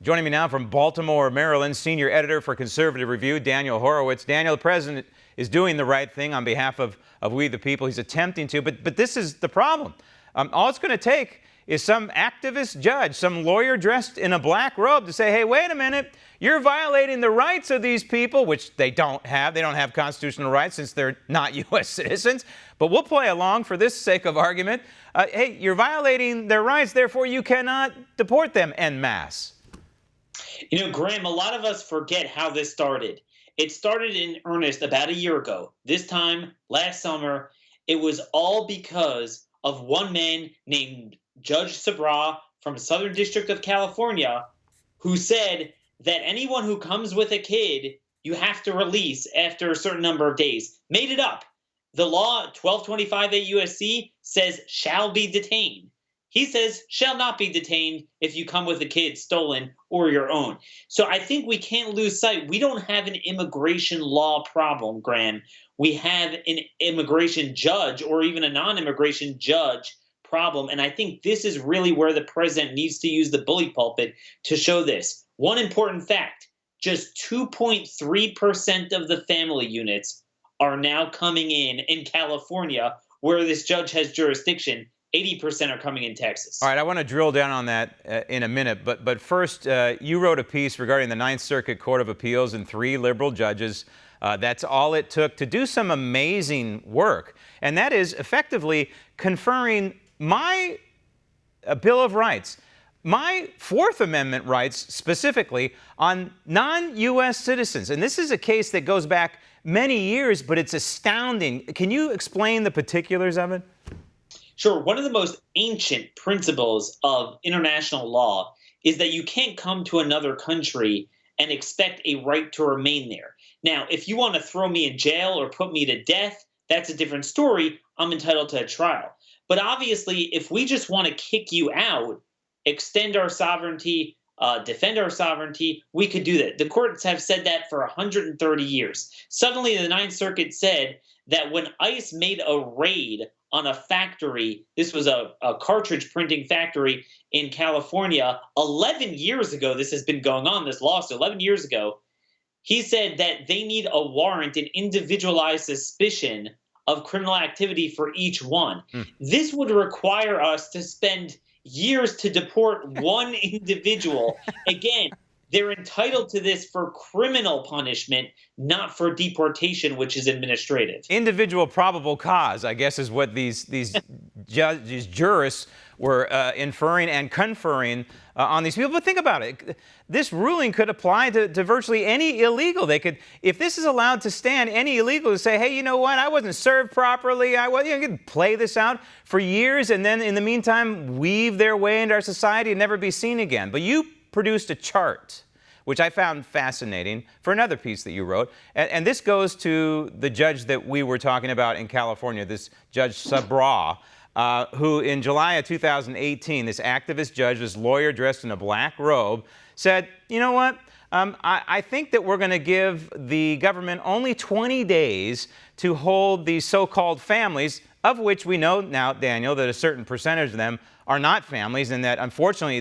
Joining me now from Baltimore, Maryland, senior editor for Conservative Review, Daniel Horowitz. Daniel, the president is doing the right thing on behalf of we the people. He's attempting to, but this is the problem. All it's going to take is some activist judge, some lawyer dressed in a black robe to say, hey, wait a minute, you're violating the rights of these people, which they don't have. They don't have constitutional rights since they're not U.S. citizens. But we'll play along for this sake of argument. Hey, you're violating their rights, therefore you cannot deport them en masse. You know, Graham, a lot of us forget how this started. It started in earnest about a year ago. This time, last summer, it was all because of one man named Judge Sabra from Southern District of California, who said that anyone who comes with a kid, you have to release after a certain number of days. Made it up. The law, 1225 USC, says shall be detained. He says shall not be detained if you come with a kid stolen or your own. So I think we can't lose sight. We don't have an immigration law problem, Graham. We have an immigration judge or even a non-immigration judge problem. And I think this is really where the president needs to use the bully pulpit to show this. One important fact, just 2.3% of the family units are now coming in California, where this judge has jurisdiction. 80% are coming in Texas. All right, I want to drill down on that in a minute, but first, you wrote a piece regarding the Ninth Circuit Court of Appeals and 3 liberal judges. That's all it took to do some amazing work, and that is effectively conferring my Bill of Rights, my Fourth Amendment rights specifically, on non-U.S. citizens. And this is a case that goes back many years, but it's astounding. Can you explain the particulars of it? Sure. One of the most ancient principles of international law is that you can't come to another country and expect a right to remain there. Now, if you want to throw me in jail or put me to death, that's a different story. I'm entitled to a trial. But obviously, if we just want to kick you out, extend our sovereignty, defend our sovereignty, we could do that. The courts have said that for 130 years. Suddenly, the Ninth Circuit said that when ICE made a raid on a factory, this was a cartridge printing factory in California, 11 years ago, this has been going on, this lawsuit, 11 years ago, he said that they need a warrant, an individualized suspicion of criminal activity for each one. This would require us to spend years to deport one individual. Again, they're entitled to this for criminal punishment, not for deportation, which is administrative. Individual probable cause, I guess, is what these jurists were inferring and conferring on these people. But think about it. This ruling could apply to virtually any illegal. They could, if this is allowed to stand, any illegal to say, hey, you know what? I wasn't served properly. You could play this out for years and then, in the meantime, weave their way into our society and never be seen again. But you produced a chart, which I found fascinating, for another piece that you wrote. And this goes to the judge that we were talking about in California, this Judge Sabra, who in July of 2018, this activist judge, this lawyer dressed in a black robe, said, you know what? I think that we're going to give the government only 20 days to hold these so-called families, of which we know now, Daniel, that a certain percentage of them are not families, and that unfortunately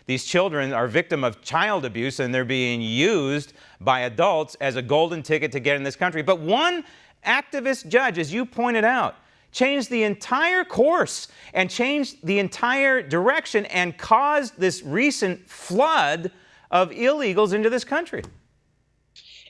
these children are victim of child abuse and they're being used by adults as a golden ticket to get in this country. But one activist judge, as you pointed out, changed the entire course and changed the entire direction and caused this recent flood of illegals into this country.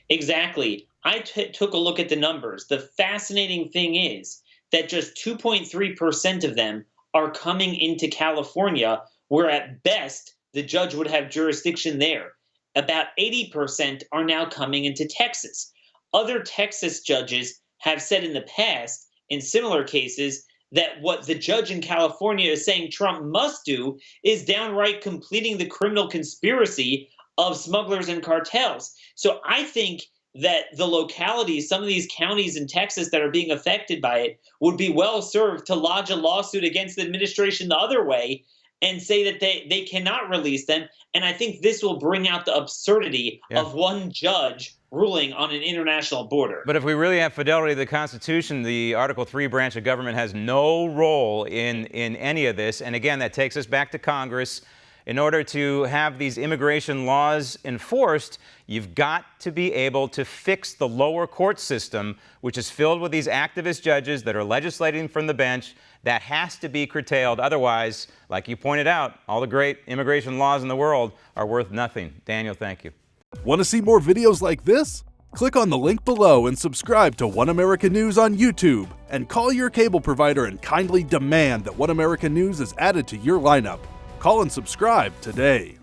Exactly. I took a look at the numbers. The fascinating thing is that just 2.3% of them are coming into California, where at best the judge would have jurisdiction there. About 80% are now coming into Texas. Other Texas judges have said in the past, in similar cases, that what the judge in California is saying Trump must do is downright completing the criminal conspiracy of smugglers and cartels. So I think that the localities, some of these counties in Texas that are being affected by it, would be well served to lodge a lawsuit against the administration the other way and say that they cannot release them. And I think this will bring out the absurdity of one judge ruling on an international border. But if we really have fidelity to the Constitution, the Article 3 branch of government has no role in any of this. And again, that takes us back to Congress. in order to have these immigration laws enforced, you've got to be able to fix the lower court system, which is filled with these activist judges that are legislating from the bench. That has to be curtailed. Otherwise, like you pointed out, all the great immigration laws in the world are worth nothing. Daniel, thank you. Want to see more videos like this? Click on the link below and subscribe to One American News on YouTube. And call your cable provider and kindly demand that One American News is added to your lineup. Call and subscribe today.